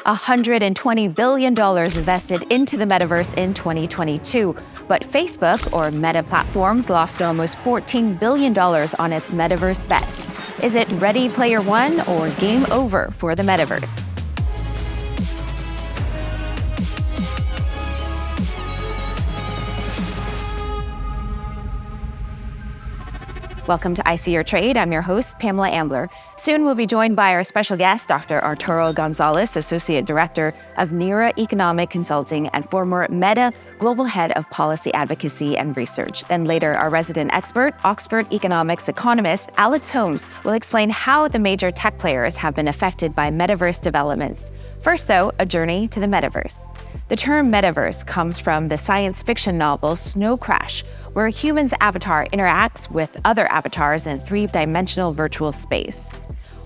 $120 billion invested into the metaverse in 2022. But Facebook, or Meta Platforms, lost almost $14 billion on its metaverse bet. Is it Ready Player One or game over for the metaverse? Welcome to I See Your Trade. I'm your host, Pamela Ambler. Soon we'll be joined by our special guest, Dr. Arturo Gonzalez, Associate Director of NERA Economic Consulting and former Meta Global Head of Policy Advocacy and Research. Then later, our resident expert, Oxford economics economist Alex Holmes, will explain how the major tech players have been affected by metaverse developments. First, though, a journey to the metaverse. The term metaverse comes from the science fiction novel Snow Crash, where a human's avatar interacts with other avatars in three-dimensional virtual space.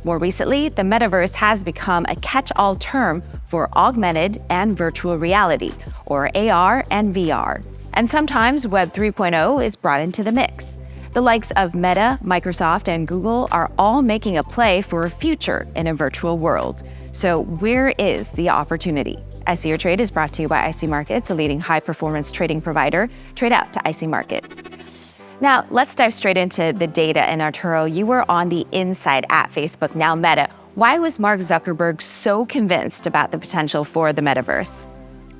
More recently, the metaverse has become a catch-all term for augmented and virtual reality, or AR and VR. And sometimes Web 3.0 is brought into the mix. The likes of Meta, Microsoft, and Google are all making a play for a future in a virtual world. So where is the opportunity? I See Your Trade is brought to you by IC Markets, a leading high-performance trading provider. Trade out to IC Markets. Now, let's dive straight into the data. And Arturo, you were on the inside at Facebook, now Meta. Why was Mark Zuckerberg so convinced about the potential for the metaverse?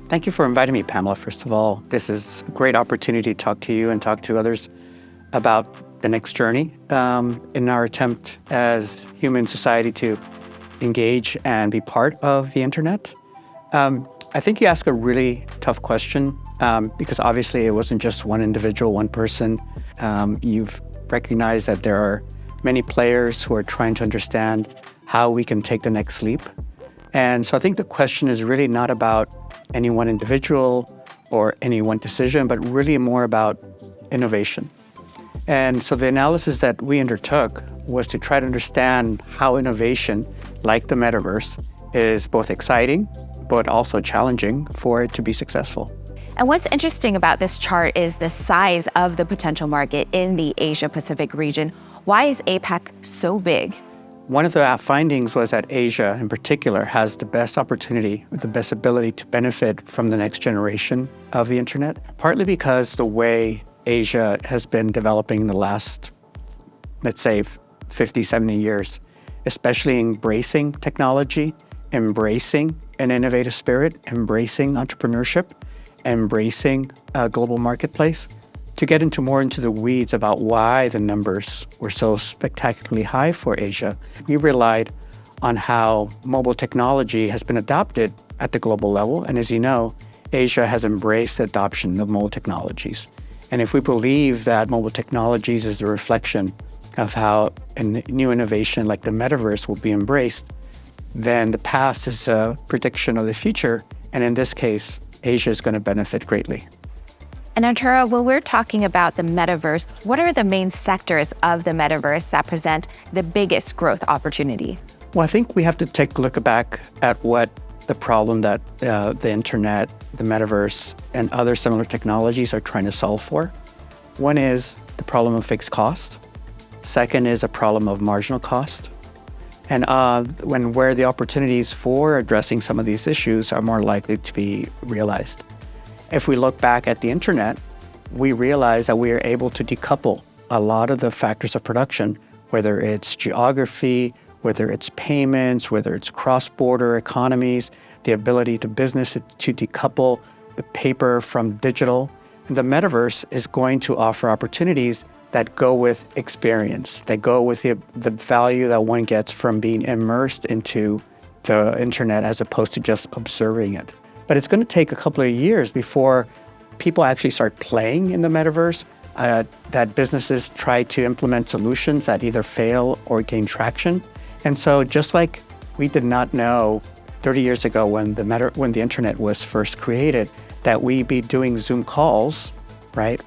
Thank you for inviting me, Pamela. First of all, this is a great opportunity to talk to you and talk to others about the next journey in our attempt as human society to engage and be part of the internet. I think you ask a really tough question because obviously it wasn't just one individual, one person. You've recognized that there are many players who are trying to understand how we can take the next leap. And so I think the question is really not about any one individual or any one decision, but really more about innovation. And so the analysis that we undertook was to try to understand how innovation, like the metaverse, is both exciting, but also challenging for it to be successful. And what's interesting about this chart is the size of the potential market in the Asia-Pacific region. Why is APAC so big? One of the findings was that Asia, in particular, has the best opportunity, the best ability to benefit from the next generation of the internet, partly because the way Asia has been developing in the last, let's say, 50, 70 years, especially embracing technology, embracing an innovative spirit, embracing entrepreneurship, embracing a global marketplace. To get more into the weeds about why the numbers were so spectacularly high for Asia, we relied on how mobile technology has been adopted at the global level. And as you know, Asia has embraced the adoption of mobile technologies. And if we believe that mobile technologies is a reflection of how a new innovation like the metaverse will be embraced, then the past is a prediction of the future. And in this case, Asia is going to benefit greatly. And Arturo, when we're talking about the metaverse, what are the main sectors of the metaverse that present the biggest growth opportunity? Well, I think we have to take a look back at what the problem that the internet, the metaverse, and other similar technologies are trying to solve for. One is the problem of fixed cost. Second is a problem of marginal cost. And where the opportunities for addressing some of these issues are more likely to be realized. If we look back at the internet, we realize that we are able to decouple a lot of the factors of production, whether it's geography, whether it's payments, whether it's cross-border economies, the ability to business to decouple the paper from digital. And the metaverse is going to offer opportunities that go with experience, that go with the value that one gets from being immersed into the internet as opposed to just observing it. But it's going to take a couple of years before people actually start playing in the metaverse, that businesses try to implement solutions that either fail or gain traction. And so just like we did not know 30 years ago when the internet was first created, that we'd be doing Zoom calls, right?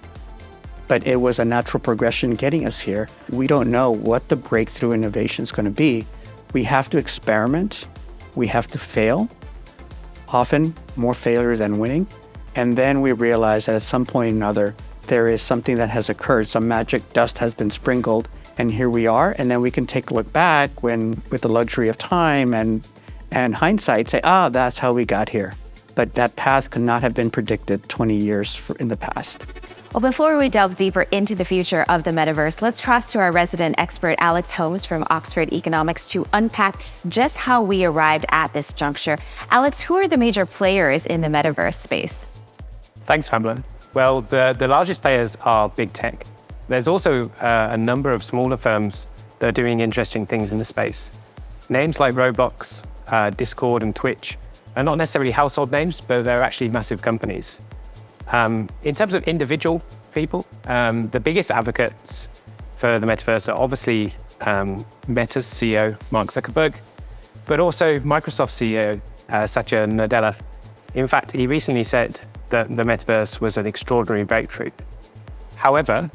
But it was a natural progression getting us here. We don't know what the breakthrough innovation is going to be. We have to experiment. We have to fail, often more failure than winning. And then we realize that at some point or another, there is something that has occurred. Some magic dust has been sprinkled, and here we are. And then we can take a look back with the luxury of time and And hindsight say, that's how we got here. But that path could not have been predicted 20 years in the past. Well, before we delve deeper into the future of the metaverse, let's cross to our resident expert, Alex Holmes from Oxford Economics, to unpack just how we arrived at this juncture. Alex, who are the major players in the metaverse space? Thanks, Pamela. Well, the largest players are big tech. There's also a number of smaller firms that are doing interesting things in the space. Names like Roblox, Discord, and Twitch are not necessarily household names, but they're actually massive companies. In terms of individual people, the biggest advocates for the metaverse are obviously Meta's CEO, Mark Zuckerberg, but also Microsoft CEO, Satya Nadella. In fact, he recently said that the metaverse was an extraordinary breakthrough. However,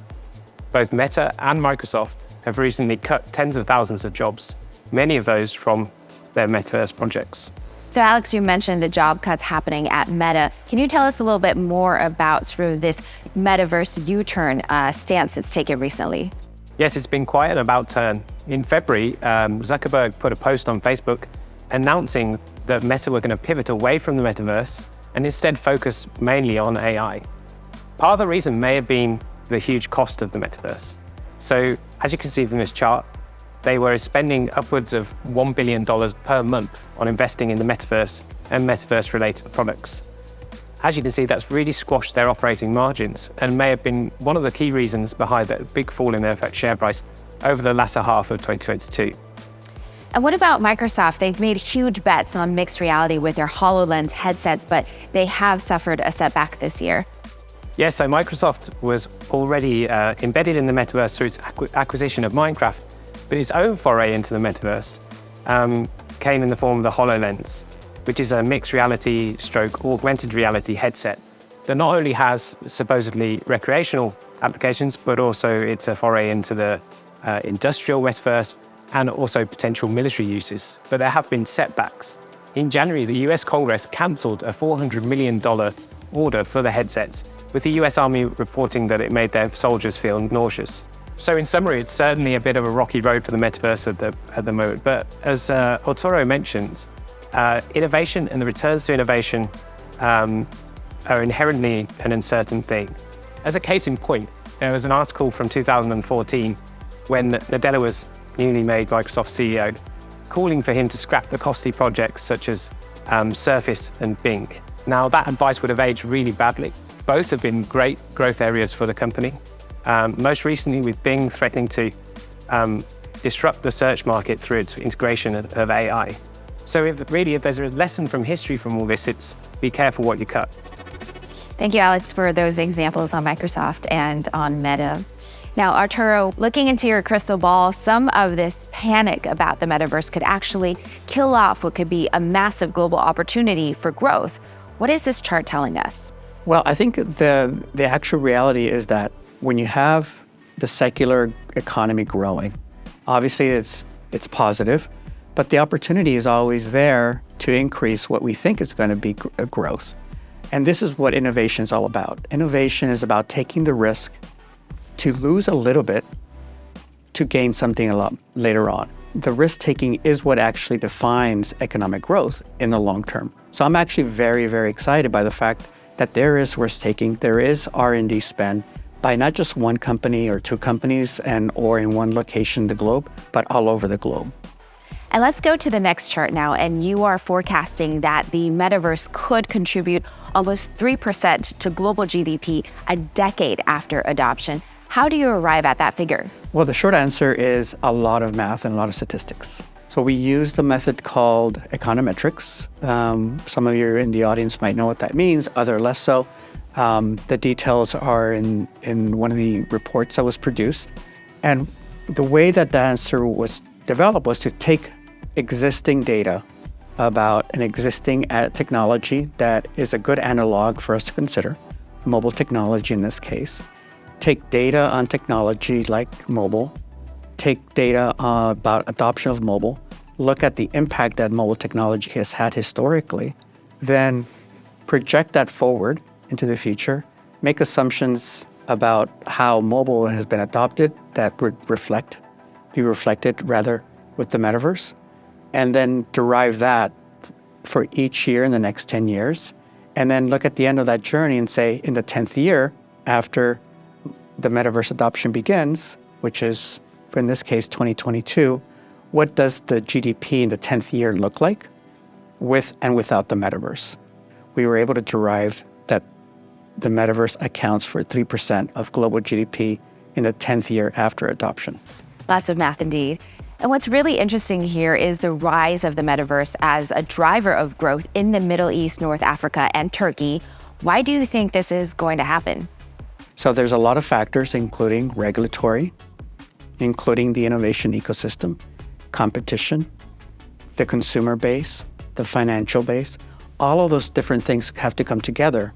both Meta and Microsoft have recently cut tens of thousands of jobs, many of those from their metaverse projects. So Alex, you mentioned the job cuts happening at Meta. Can you tell us a little bit more about sort of this metaverse U-turn stance that's taken recently? Yes, it's been quite an about turn. In February, Zuckerberg put a post on Facebook announcing that Meta were going to pivot away from the metaverse and instead focus mainly on AI. Part of the reason may have been the huge cost of the metaverse. So as you can see from this chart, they were spending upwards of $1 billion per month on investing in the metaverse and metaverse-related products. As you can see, that's really squashed their operating margins and may have been one of the key reasons behind that big fall in their share price over the latter half of 2022. And what about Microsoft? They've made huge bets on mixed reality with their HoloLens headsets, but they have suffered a setback this year. Yes, so Microsoft was already embedded in the metaverse through its acquisition of Minecraft, but its own foray into the metaverse came in the form of the HoloLens, which is a mixed reality stroke augmented reality headset that not only has supposedly recreational applications, but also it's a foray into the industrial metaverse and also potential military uses. But there have been setbacks. In January, the US Congress cancelled a $400 million order for the headsets, with the US Army reporting that it made their soldiers feel nauseous. So in summary, it's certainly a bit of a rocky road for the metaverse at the moment. But as Arturo mentioned, innovation and the returns to innovation are inherently an uncertain thing. As a case in point, there was an article from 2014 when Nadella was newly made Microsoft CEO, calling for him to scrap the costly projects such as Surface and Bing. Now, that advice would have aged really badly. Both have been great growth areas for the company. Most recently with Bing threatening to disrupt the search market through its integration of AI. So if there's a lesson from history from all this, it's be careful what you cut. Thank you, Alex, for those examples on Microsoft and on Meta. Now, Arturo, looking into your crystal ball, some of this panic about the metaverse could actually kill off what could be a massive global opportunity for growth. What is this chart telling us? Well, I think the actual reality is that when you have the secular economy growing, obviously it's positive, but the opportunity is always there to increase what we think is going to be growth. And this is what innovation is all about. Innovation is about taking the risk to lose a little bit to gain something a lot later on. The risk taking is what actually defines economic growth in the long term. So I'm actually very, very excited by the fact that there is risk taking, there is R&D spend by not just one company or two companies or in one location in the globe, but all over the globe. And let's go to the next chart now. And you are forecasting that the metaverse could contribute almost 3% to global GDP a decade after adoption. How do you arrive at that figure? Well, the short answer is a lot of math and a lot of statistics. So we used a method called econometrics. Some of you in the audience might know what that means, other less so. The details are in one of the reports that was produced. And the way that answer was developed was to take existing data about an existing technology that is a good analog for us to consider, mobile technology in this case. Take data on technology like mobile, take data about adoption of mobile, look at the impact that mobile technology has had historically, then project that forward into the future, make assumptions about how mobile has been adopted that would be reflected with the metaverse, and then derive that for each year in the next 10 years, and then look at the end of that journey and say, in the 10th year, after the metaverse adoption begins, which is, in this case, 2022, what does the GDP in the 10th year look like with and without the metaverse? We were able to derive that the metaverse accounts for 3% of global GDP in the 10th year after adoption. Lots of math indeed. And what's really interesting here is the rise of the metaverse as a driver of growth in the Middle East, North Africa, and Turkey. Why do you think this is going to happen? So there's a lot of factors, including regulatory, including the innovation ecosystem, competition, the consumer base, the financial base. All of those different things have to come together.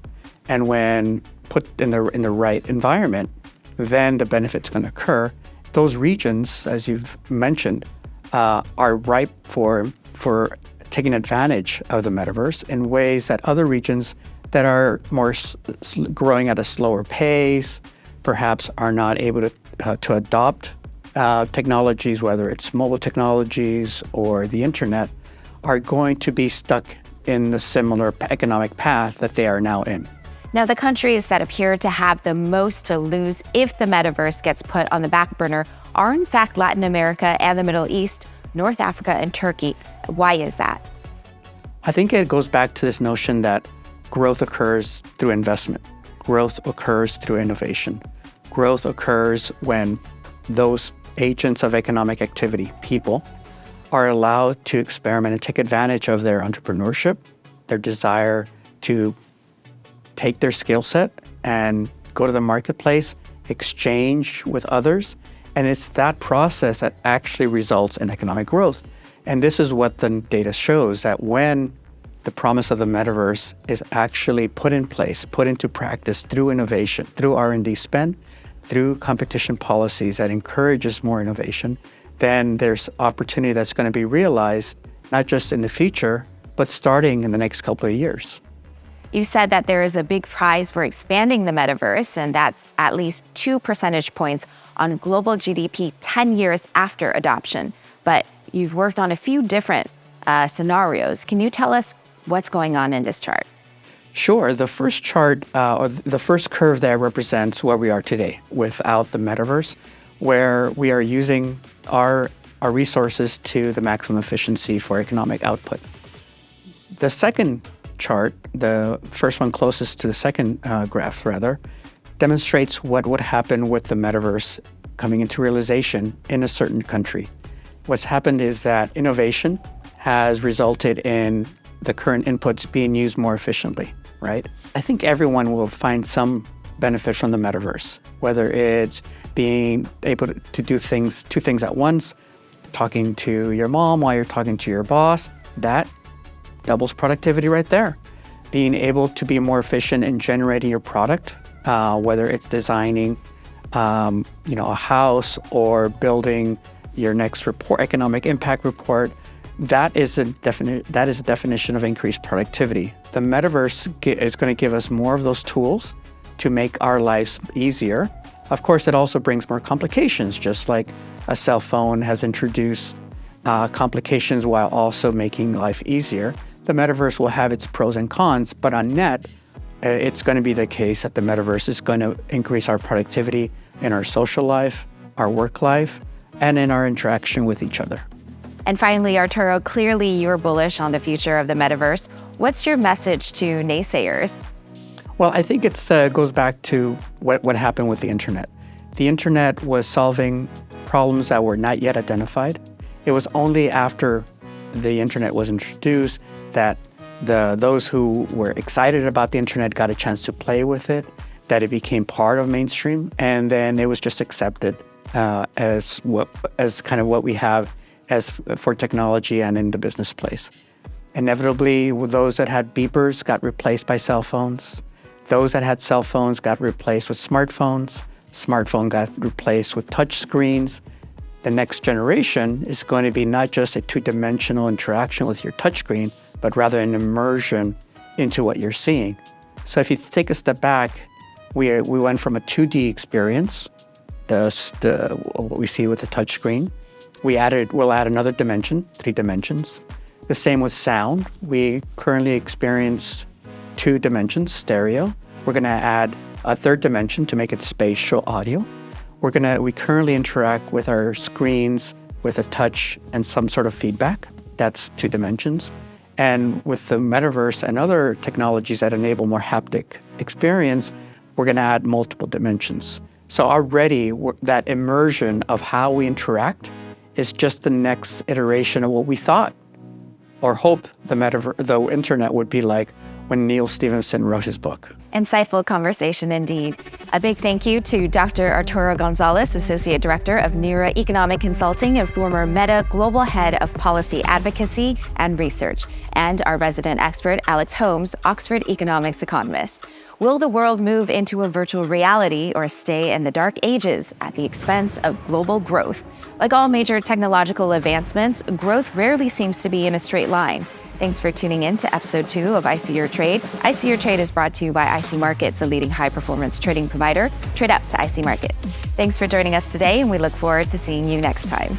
And when put in the right environment, then the benefit's going to occur. Those regions, as you've mentioned, are ripe for taking advantage of the metaverse in ways that other regions that are more growing at a slower pace, perhaps are not able to adopt technologies, whether it's mobile technologies or the internet, are going to be stuck in the similar economic path that they are now in. Now, the countries that appear to have the most to lose if the metaverse gets put on the back burner are in fact Latin America and the Middle East, North Africa, and Turkey. Why is that? I think it goes back to this notion that growth occurs through investment. Growth occurs through innovation. Growth occurs when those agents of economic activity, people, are allowed to experiment and take advantage of their entrepreneurship, their desire to take their skill set and go to the marketplace, exchange with others. And it's that process that actually results in economic growth. And this is what the data shows, that when the promise of the metaverse is actually put in place, put into practice through innovation, through R&D spend, through competition policies that encourages more innovation, then there's opportunity that's going to be realized, not just in the future, but starting in the next couple of years. You said that there is a big prize for expanding the metaverse, and that's at least 2 percentage points on global GDP 10 years after adoption. But you've worked on a few different scenarios. Can you tell us what's going on in this chart? Sure. The first chart, or the first curve there represents where we are today without the metaverse, where we are using our resources to the maximum efficiency for economic output. The second chart, the first one closest to the second graph rather, demonstrates what would happen with the metaverse coming into realization in a certain country. What's happened is that innovation has resulted in the current inputs being used more efficiently, right? I think everyone will find some benefit from the metaverse, whether it's being able to do two things at once, talking to your mom while you're talking to your boss, that doubles productivity right there. Being able to be more efficient in generating your product, whether it's designing, a house or building your next report, economic impact report, that is a definition of increased productivity. The metaverse is going to give us more of those tools to make our lives easier. Of course, it also brings more complications, just like a cell phone has introduced complications while also making life easier. The metaverse will have its pros and cons, but on net, it's going to be the case that the metaverse is going to increase our productivity in our social life, our work life, and in our interaction with each other. And finally, Arturo, clearly you're bullish on the future of the metaverse. What's your message to naysayers? Well, I think it goes back to what happened with the internet. The internet was solving problems that were not yet identified. It was only after the internet was introduced that those who were excited about the internet got a chance to play with it, that it became part of mainstream, and then it was just accepted as kind of what we have as for technology and in the business place. Inevitably, those that had beepers got replaced by cell phones. Those that had cell phones got replaced with smartphones. Smartphone got replaced with touch screens. The next generation is going to be not just a two-dimensional interaction with your touchscreen, but rather an immersion into what you're seeing. So if you take a step back, we went from a 2D experience, what we see with the touchscreen. We'll add another dimension, 3 dimensions. The same with sound. We currently experience 2 dimensions, stereo. We're going to add a 3rd dimension to make it spatial audio. We currently interact with our screens with a touch and some sort of feedback. That's 2 dimensions. And with the metaverse and other technologies that enable more haptic experience, we're going to add multiple dimensions. So already that immersion of how we interact is just the next iteration of what we thought or hope the internet would be like when Neil Stephenson wrote his book. Insightful conversation indeed. A big thank you to Dr. Arturo Gonzalez, Associate Director of NERA Economic Consulting and former Meta Global Head of Policy Advocacy and Research, and our resident expert, Alex Holmes, Oxford economics economist. Will the world move into a virtual reality or stay in the dark ages at the expense of global growth? Like all major technological advancements, growth rarely seems to be in a straight line. Thanks for tuning in to episode 2 of IC Your Trade. IC Your Trade is brought to you by IC Markets, the leading high-performance trading provider. Trade up to IC Markets. Thanks for joining us today, and we look forward to seeing you next time.